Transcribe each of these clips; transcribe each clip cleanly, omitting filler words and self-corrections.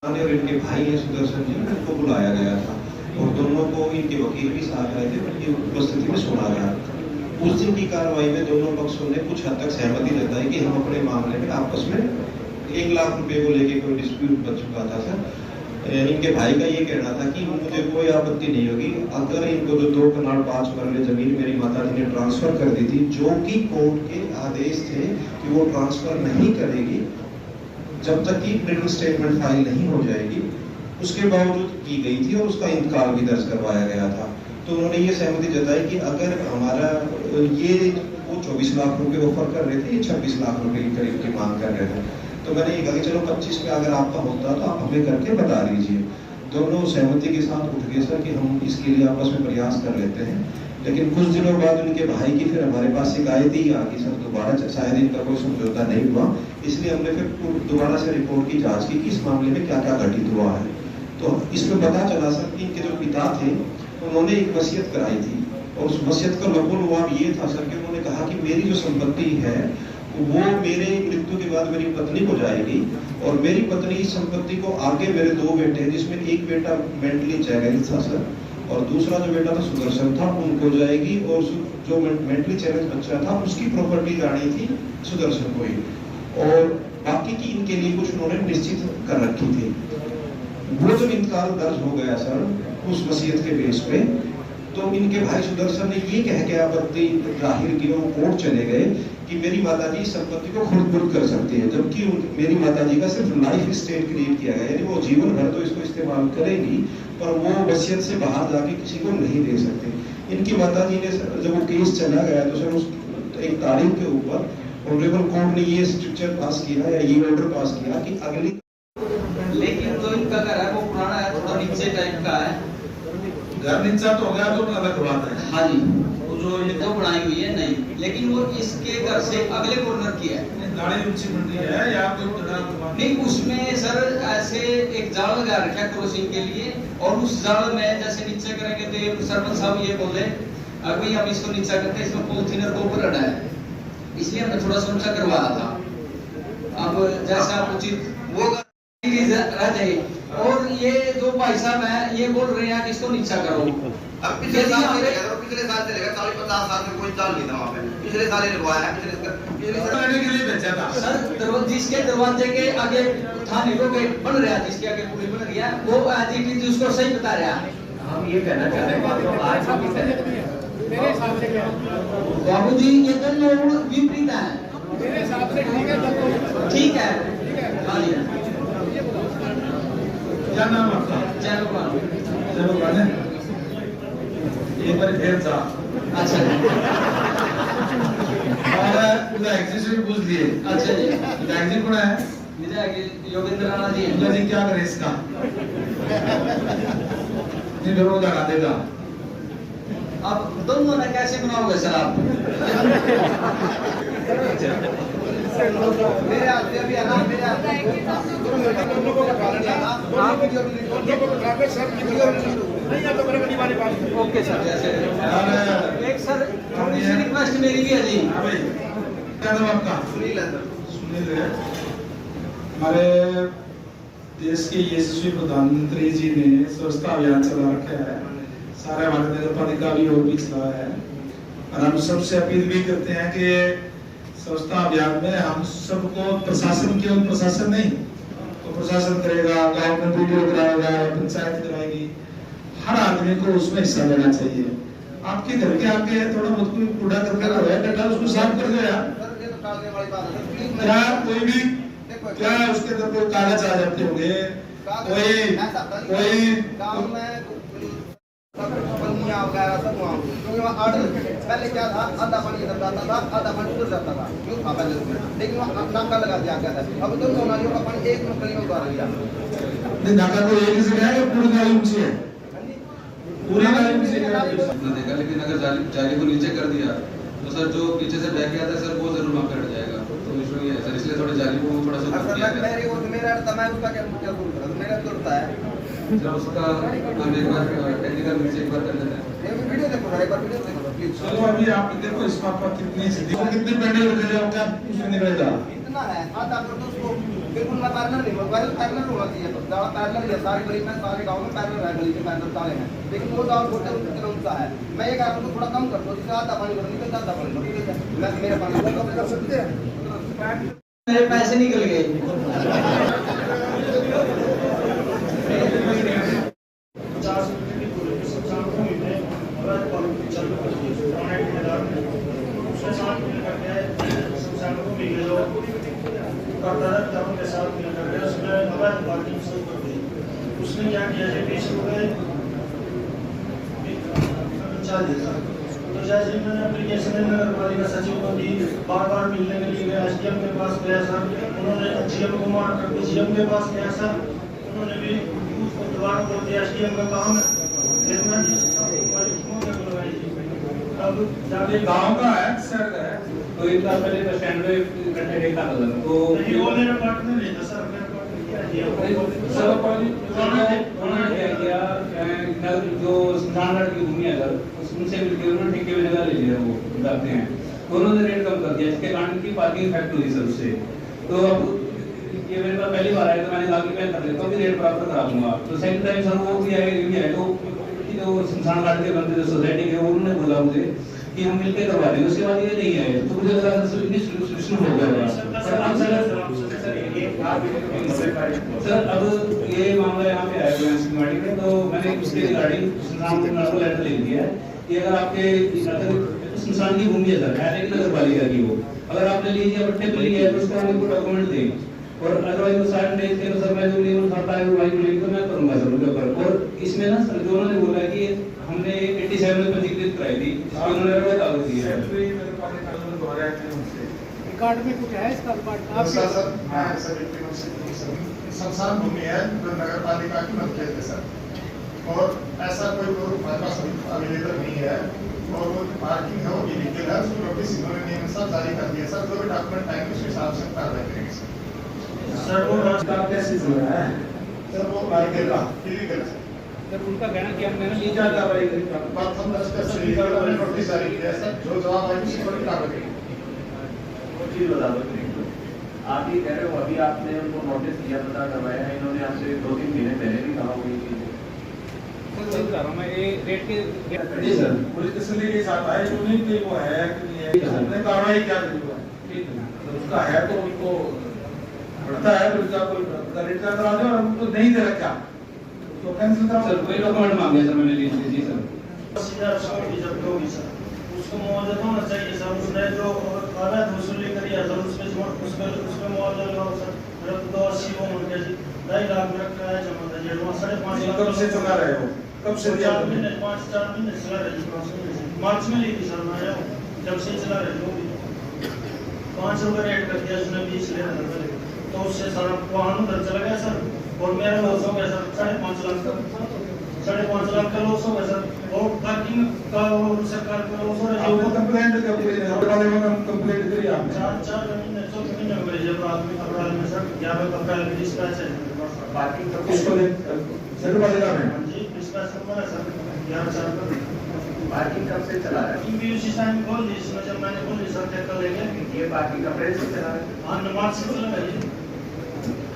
और इनके भाई है सुदर्शन जी, उनको बुलाया गया था और दोनों को इनके वकील भी साथ आए थे, उनकी उपस्थिति में सुना गया। उस दिन की कार्रवाई में दोनों पक्षों ने कुछ हद तक सहमति जताई कि हम अपने मामले में आपस में 1 लाख रुपए को लेके कोई डिस्प्यूट बच चुका था सर। इनके भाई का ये कहना था कि मुझे कोई आपत्ति नहीं होगी अगर इनको जो 2 कनाल 5 मरले जमीन मेरी माता जी ने ट्रांसफर कर दी थी, जो कि कोर्ट के आदेश थे कि वो ट्रांसफर नहीं करेगी जब तक कि रिटन स्टेटमेंट फाइल नहीं हो जाएगी, उसके बावजूद की गई थी और उसका इंतकाल भी दर्ज करवाया गया था। तो उन्होंने ये सहमति जताई कि अगर हमारा ये वो 24 लाख रुपए ऑफर कर रहे थे, ये 26 लाख रुपए के करीब की मांग कर रहे थे। तो मैंने ये कहा कि चलो 25 पे अगर आपका होता तो आप हमें करके बता दीजिए। दोनों सहमति के साथ उठ गए सर कि हम इसके लिए आपस में प्रयास कर लेते हैं। लेकिन कुछ दिनों बाद उनके भाई की फिर हमारे पास शिकायत ही आ गई सर, दोबारा शायद इनका कोई समझौता नहीं हुआ, इसलिए हमने फिर दोबारा से रिपोर्ट की जांच की कि इस मामले में क्या क्या घटित हुआ है। तो इसमें पता चला सर कि इनके जो पिता थे उन्होंने एक वसीयत कराई थी और उस वसीयत का लफुल हुआ ये था सर कि उन्होंने कहा कि मेरी जो संपत्ति है वो मेरे मृत्यु के बाद मेरी पत्नी को जाएगी और मेरी पत्नी इस संपत्ति को आगे मेरे 2 बेटे हैं, जिसमें एक बेटा मेंटली चैलेंज था सर और दूसरा जो बेटा था सुदर्शन था, उनको जाएगी और जो मेंटली चैलेंज बच्चा था उसकी प्रॉपर्टी जानी थी सुदर्शन को ही और बाकी की इनके लिए कुछ उन्होंने निश्चित कर रखी थी। वो जब इंतकाल दर्ज हो गया सर उस वसीयत के बेस पे, तो इनके भाई सुदर्शन ने ये कह के आपत्ति जाहिर की, वो कोर्ट चले गए कि मेरी माताजी इस संपत्ति को खुद कर सकती है, जबकि मेरी माताजी का सिर्फ लाइफ स्टेट क्रिएट किया गया, यानी वो जीवन भर तो इसको इस्तेमाल करेगी पर वो वसीयत से बाहर जाके किसी को नहीं दे सकते। इनकी माताजी ने जब वो केस चला गया तो सर उस एक तारीख के ऊपर ऑनरेबल कोर्ट ने ये स्ट्रिक्चर पास किया या ये ऑर्डर पास किया कि अगली, लेकिन जो इनका घर है वो पुराना है, थोड़ा नीचे टाइप का है। घर नीचा तो हो गया तो अलग बात है। हाँ जी, वो जो ये तो बनाई हुई है नहीं, लेकिन वो इसके घर से अगले कॉर्नर की है। गाड़ी ऊंची बन रही है या कोई नहीं, उसमें सर ऐसे एक जाल लगा रखा है क्रॉसिंग के लिए और उस जाल में जैसे नीचे करेंगे तो सरपंच साहब ये बोले अभी हम इसको नीचा करते हैं, इसमें पॉलिथीनर को ऊपर रखा है, इसलिए हमने थोड़ा सा ऊंचा करवाया था। अब जैसा उचित वो रह जाए और ये जो भाई साहब है ये बोल रहे हैं कि इसको नीचा करो। अब पिछले साल से लेकर 40-50 साल में कोई चाल नहीं था वहाँ पे, पिछले साल ही लगवाया है, पिछले साल के लिए बेचा था सर। जिसके दरवाजे के आगे थाने को बन रहा है, जिसके आगे पुलिस बन गया वो आज उसको सही बता रहा है। हम ये कहना चाहते हैं आज मेरे हिसाब से बाबू जी ये दोनों विपरीत है। मेरे हिसाब से ठीक है। हाँ जी, क्या नाम आपका? जयगोपाल है। एक बार फिर था। अच्छा और पूरा एग्जिट भी पूछ लिए। अच्छा जी, एग्जिट कौन है? मेरे आगे योगेंद्र राणा जी। जी क्या करे इसका? नहीं डरो लगा देगा। अब दोनों ने कैसे बनाओगे सर आप? मेरे हाथ में अभी आना, मेरे हाथ में दोनों को बता देना, दोनों को बता के सर नहीं या तो मेरे वाली बात। Okay sir. एक सर थोड़ी सी रिक्वेस्ट मेरी भी है जी। क्या नाम आपका? सुनील है सर। सुनील है। हमारे देश के यशस्वी प्रधानमंत्री जी ने स्वच्छता अभियान चला रखा है, सारे हमारे नगर पालिका भी और भी चला है और हम सबसे अपील भी करते हैं कि स्वच्छता अभियान में हम सबको प्रशासन केवल प्रशासन नहीं तो प्रशासन करेगा, गांव में वीडियो कराएगा, पंचायत कराएगी, हर आदमी को उसमें हिस्सा लेना चाहिए। आपके घर के आगे थोड़ा बहुत कोई कूड़ा करके हो डंडा उसको साफ कर दो यार। क्या कोई भी क्या उसके अंदर कोई कागज आ जाते होंगे, कोई गांव में बनिया वगैरह सब वहाँ, क्योंकि वहाँ पहले क्या था, आधा पानी इधर जाता था, आधा पानी उधर जाता था, क्यों था पहले उसमें, लेकिन वहाँ नाका लगा दिया गया था। अब तो नालियों का पानी एक नकली में उतार दिया। नहीं नाका तो एक ही जगह है, पूरी नाली ऊंची है, पूरी नाली ऊंची है। देखा, लेकिन अगर जाली को नीचे कर दिया तो सर जो पीछे से बह के आता है सर वो जरूर वहाँ कट जाएगा, तो इशू ये है सर, इसलिए थोड़ी जाली को थोड़ा सा ऊपर किया गया। मेरी वो मेरा मैं उसका क्या दूर करा, मेरा दूरता है जब उसका हम एक बार टेक्निकल नीचे एक बार कर लेते हैं। वीडियो देखो, एक बार वीडियो देखो प्लीज। चलो अभी आप देखो इस बात पर कितनी पेंडल रखे जाओ क्या उसमें निकलेगा इतना है आधा कर दो उसको। बिल्कुल मैं पैरेलल नहीं हूँ, पैरेलल होना चाहिए, तो ज़्यादा पैरेलल है, सारी गली में, सारे गाँव में पैरेलल है, गली के पैरेलल सारे हैं, लेकिन वो गाँव छोटे किलोमीटर है। मैं ये कह रहा हूँ थोड़ा कम कर दो, जिससे आधा पानी भरो, निकल जाता पानी भरो, मैं मेरे पानी को कर सकते हैं, मेरे पैसे निकल गए। उसने क्या किया है 20 रुपए तो जैसे मैंने एप्लीकेशन नगर पालिका सचिव को दी, बार मिलने के लिए गया, एसडीएम के पास गया सर, उन्होंने जीएम को मार करके जीएम के पास गया सर, उन्होंने भी उसको दोबारा बोल दिया एसडीएम का काम है, फिर मैं अब जाके गांव का है शहर का है, तो एक बार पहले बस स्टैंड पे इकट्ठे देखा था तो नहीं वो मेरा पार्टनर नहीं था सर, मेरा पार्टनर क्या दिया उन्होंने क्या किया जो स्नानगढ़ की भूमि है उनसे मिलकर उन्होंने ठेके में जगह ले लिया, वो बताते हैं, तो उन्होंने रेट कम कर दिया, जिसके कारण की पार्किंग इफेक्ट हुई सर उससे। तो अब ये मेरे पास पहली बार आया तो मैंने कहा कि मैं कर लेता हूँ, रेट बराबर करा दूंगा। तो सेकंड टाइम सर वो भी आए, ये भी आए, तो जो शमशान घाट के बंदे जो सोसाइटी के, उन्होंने बोला मुझे कि हम मिलकर करवा देंगे, उसके बाद ये नहीं आए, तो मुझे लगा सोल्यूशन हो गया। सर अब ये मामला यहाँ पे आया सिंगवाड़ी में, तो मैंने उसके रिगार्डिंग को लेटर लिख दिया है कि अगर आपके शमशान की भूमि है सर, है लेकिन नगर पालिका की, वो अगर आपने लीजिए पट्टे पे लिया है तो उसका हमको डॉक्यूमेंट दें, और अदरवाइज वो 60 डेज के अनुसार मैं जो नियम खाता है वो वाइज लेकर मैं करूंगा सर उनके ऊपर। और इसमें ना सर जो उन्होंने बोला कि हमने 87 में पंजीकृत कराई थी, उन्होंने कागज दिया है। रिकॉर्ड में कुछ है इसका रिकॉर्ड आप शमशान भूमि है जो नगर पालिका की मलकियत है सर, और ऐसा कोई हमारे पास अवेलेबल नहीं है, और वो पार्किंग है वो इलीगल है, उसको नोटिस इन्होंने नियमानुसार जारी कर दिया सर, जो भी डॉक्यूमेंट आएंगे उस हिसाब से कार्रवाई करेंगे सर। वो रास्ता कैसे चल रहा है सर, वो इलीगल है सर। उनका कहना कि हमने ना क्या कार्रवाई करी, बात हम 10 का सर इलीगल वाले नोटिस जारी किया सर, जो जवाब आएगी उसी पर कार्रवाई करेंगे। वो चीज बता दो, आप ये कह रहे हो अभी आपने उनको नोटिस दिया, पता करवाया है, इन्होंने आपसे 2-3 महीने पहले भी कहा हुई चीज मैं ये रेट के जी सर पुलिस तसल्ली के साथ आए जो नहीं कि वो है कि नहीं है, हमने कार्रवाई क्या करी हुआ है, उसका है तो उनको बढ़ता है तो उसका कोई रेट का करा दो, और उनको नहीं दे रखा तो कैंसिल करो सर। कोई डॉक्यूमेंट मांगे सर, मैंने लीजिए जी सर। सीधा शॉट जब्त होगी सर, उसको मुआवजा होना चाहिए सर, उसने जो अवैध वसूली करी है सर, उसमें मुआवजा लगाओ सर, मेरा तो 80 वो मन के 2.5 लाख में रखा है जमा था ये 5.5 लाख कब से चला रहे हो, कब से 4 महीने 5-4 महीने चला रहे, मार्च में ली थी सर मैं, जब से चला रहे जो भी 5 रुपये रेट कर दिया उसने 20 ले, तो उससे सर वाहन उधर चला गया सर, और मेरा लॉस हो गया सर 5.5 लाख का, 5.5 लाख का लॉस हो गया सर, और पार्किंग का और सरकार का लॉस हो रहा है। आपने कंप्लेंट कर दी है, वाले में कंप्लेंट करी आपने 4 महीने 4 महीने में जब आदमी अप्रैल में सर 11 अप्रैल में डिस्पैच है पार्किंग का किसको ले सर वाले में जी डिस्पैच नंबर है सर 11/4 को। पार्किंग कब से चला रहा है? भी उसी टाइम खोल दी, इसमें जब मैंने खोल दी सर चेक लेके ये पार्किंग अप्रैल से चला रहा है? हाँ मार्च से चला है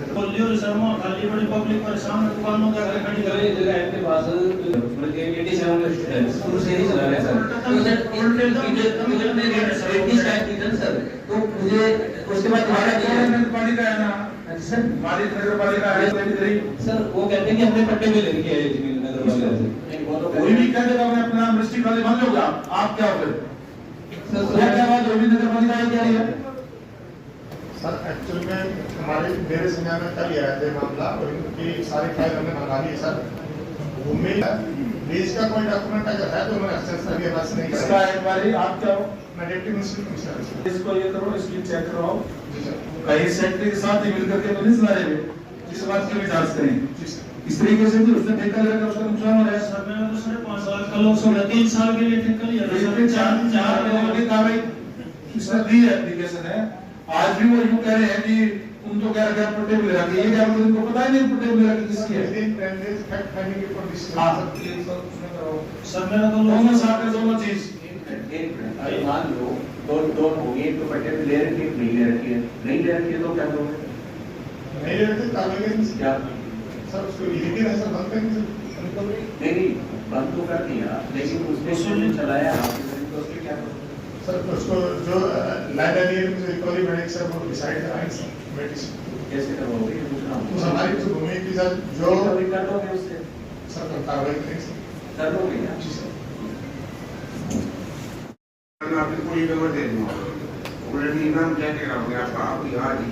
खोल दी, और सर वहाँ खाली बड़ी पब्लिक परेशान है, दुकानों के आगे खड़ी ये जगह आपके पास मतलब 87 में शुरू से ही चला रहा है सर। तो सर उल्टे पीरियड में रेट की शायद रीजन सर, तो मुझे उसके बाद दोबारा नगर पालिका है ना सर, हमारी नगर पालिका है सर वो कहते हैं कि हमने पट्टे पे लेके आए जमीन नगर पालिका से। कोई भी कह देगा मैं अपना नाम डिस्ट्रिक्ट वाले मान लोगे आप क्या हो गए सर, क्या बात जो भी नगर पालिका है क्या है सर एक्चुअल में हमारे मेरे समय में कल आया थे मामला, और इनकी सारी फाइल हमने मंगा ली है सर, भूमि लीज का कोई डॉक्यूमेंट अगर है तो उन्होंने एक्सेस अभी बस नहीं इसका किया। एक बारी आप क्या हो मैं डिप्टी म्युनिसिपल कमिश्नर इसको ये करो, इसकी चेक करवाओ, जी सर, कहीं सेक्रेटरी के साथ ही मिलकर के पुलिस लाए हुए इस बात की भी जांच करें। जी सर। इस तरीके से भी उसने ठेका लेकर उसका नुकसान हो रहा है सर मैंने तो 5.5 लाख का लॉस हो गया, 3 साल के लिए ठेका लिया था सर, 4 लोगों की कार्रवाई इसने दी है, एप्लीकेशन है, आज भी वो यूं कह रहे हैं कि उन तो कह रहे हैं पट्टे मिल रहा है, ये क्या मतलब उनको पता ही नहीं पट्टे मिल रहा है किसकी है। Within 10 days fact finding report distribute हाँ उसने करो सर मेरा तो दोनों लॉस साथ में दोनों चीज अरे मान लो दोनों होगी, एक तो पट्टे पे ले रखी है, नहीं ले रखी है, नहीं ले रखी है तो क्या करोगे? नहीं ले रहे थे कार्रवाई करेंगे क्या सर, उसको इलीगल है सर, बंद करेंगे सर। नहीं बंद तो कर दिया, लेकिन उसने जो चलाया तो उसके क्या सर उसको जो लैंड एरिया में जो रिकवरी बढ़ेगी सर वो डिसाइड कराएंगे सर कमेटी से। कैसे करवाओगे तो हमारी जो भूमि की सर जो कर दोगे उससे, सर कार्रवाई करेंगे सर। कर दोगे क्या? जी सर। मैं आपको कोई खबर दे दूंगा, ऑलरेडी नाम क्या कह रहा हूँ आपका, आप यहाँ जी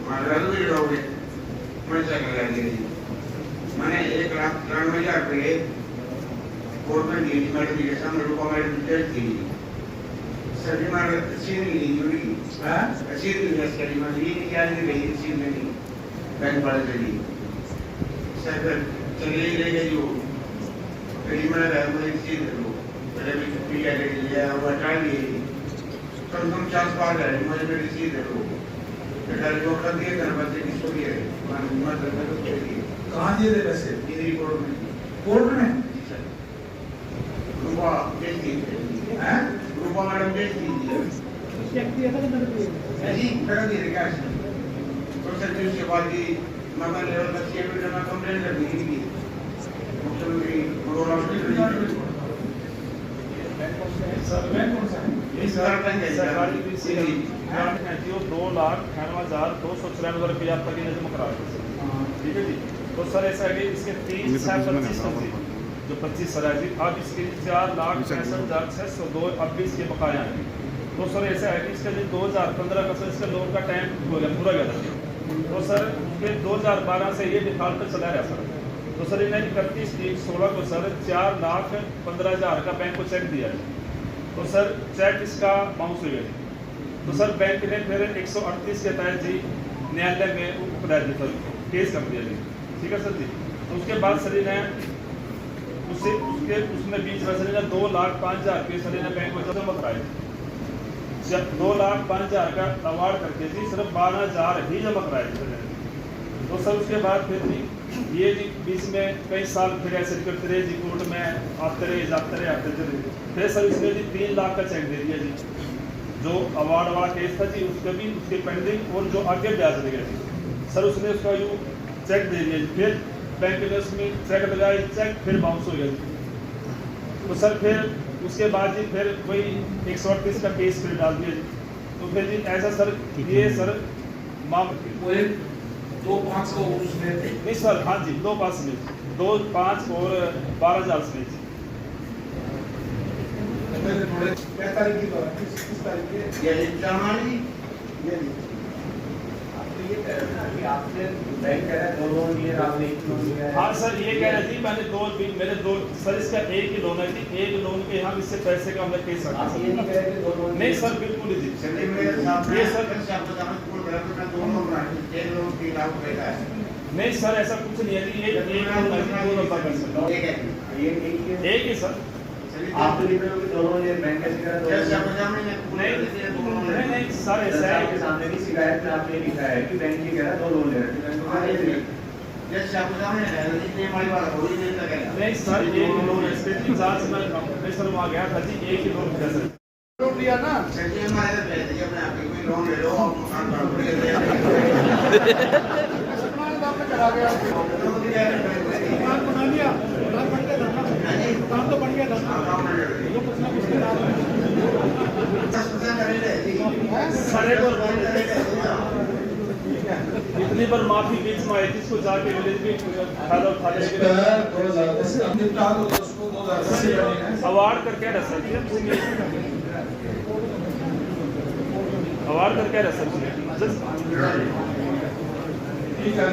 हमारे रंग भी रहोगे, मैं क्या कर रहा जी मैंने 1,93,000 रुपये गवर्नमेंट दी थी मैडम के सामने रुपा मैडम टेस्ट थी सर जी मैंने सीन नहीं जुड़ी सीन नहीं सर मैं ये क्या नहीं रही सीन नहीं बैंक वाले से ली सर चलिए ले गए जो कहीं मैंने रहा मुझे सीन दे दो पहले भी छुट्टी क्या कर लिया वो हटा लिए कम 40 पार है मुझे मेरी सीन दे दो बेटा जो कर दिए घर बच्चे किसको दिए मैं दे दिए कहाँ दिए थे पैसे? इधर कोर्ट में कोर्ट में? जी सर रुपा बेच दी हैं रुपा मैडम बेच दीजिए चेक दिया था कि नहीं दिया? जी कर दिए कैश तो सर फिर उसके बाद ही मकान लेवल का सीएम में कंप्लेंट कर दी थी मुख्यमंत्री कोरोना हॉस्पिटल सर बैंक कौन सा है? यही सर बैंक है सरकारी ग्रांट है जो 2,98,294 रुपये आप तक जमा करा रहे हैं, ठीक है जी। तो सर ऐसा है कि इसके 25 जो 25 सर है जी, अब इसके 4,65,602 अब भी इसके बकाया हैं। तो सर ऐसा है कि इसका जो 2015 का सर इसका लोन का टाइम पूरा गया था, तो सर उसके 2012 से ये डिफॉल्ट पर चला रहा सर। तो सर इन्हें 31/3/16 को सर 4,15,000 का बैंक को चेक दिया है, तो सर चेक इसका बाउंस हो गया। तो सर बैंक ने फिर 138 के तहत जी न्यायालय में उपदायर सर केस कर दिया जी, ठीक है सर जी। तो उसके बाद सर ने उसने 20 वर्ष ने 2,05,000 रुपये सर ने बैंक को जमा कराए। जब 2,05,000 का अवार्ड करके जी सिर्फ 12,000 ही जमा कराए सर ने। तो सर उसके बाद फिर जी ये जी बीच में कई साल फिर ऐसे करते रहे जी, कोर्ट में आते रहे फिर सर इसने जी 3 लाख का चेक दे दिया जी, जो अवार्ड वाला केस था जी उसके भी उसके पेंडिंग और जो आगे ब्याज दे गया जी सर उसने उसका यूँ चेक दे दिया जी। फिर बैंक ने उसमें चेक लगाया, चेक फिर बाउंस हो गया जी। तो सर फिर उसके बाद जी फिर वही 138 का केस फिर डाल दिया जी। तो फिर जी ऐसा सर ये सर मामले 2-5 को उसमें नहीं सर, हाँ जी 2-5 में 2-5 और 12,000 में जी। क्या तारीख की बात है? किस तारीख की? ये चामाली ये आपने ये कह रहे ना कि आपसे बैंक कह रहा है 2 लोन लिए आपने 1 लोन लिया है। हाँ सर ये कह रहे थी मेरे दो सर इसका एक ही लोन है जी, एक लोन पे हम इससे पैसे का हमने केस आप ये नहीं कह रहे कि 2 लोन नहीं सर बिल्कुल ही जी। चलिए मेरे सामने ये सर दोनों एक लोग 3 लाख रुपए का है नहीं सर ऐसा कुछ नहीं है जी, एक लोन है जी, 2 लोन कर सकता हूँ। एक ही सर आप तो लिख रहे हो कि 2 लोन लिए बैंक कैसे कह रहा है? नहीं सर ऐसा है आपके सामने की शिकायत में आपने लिखा है कि बैंक ये कह रहा है 2 लोन ले रहा है। नहीं सर एक ही लोन है, स्पेशली जांच में सर वहाँ गया था जी, एक ही लोन है सर। लोन लिया ना? लोन ले लो और मकान आपने करा गया दुकान बना लिया, दुकान बन गया था ना, दुकान तो बन गया था जो कुछ ना कुछ के नाम इतनी बार माफी बीच में आई थी, इसको जाके विलेज में फायदा उठाने के लिए अवार्ड करके रहा सर अवार्ड करके रहा सर ठीक है।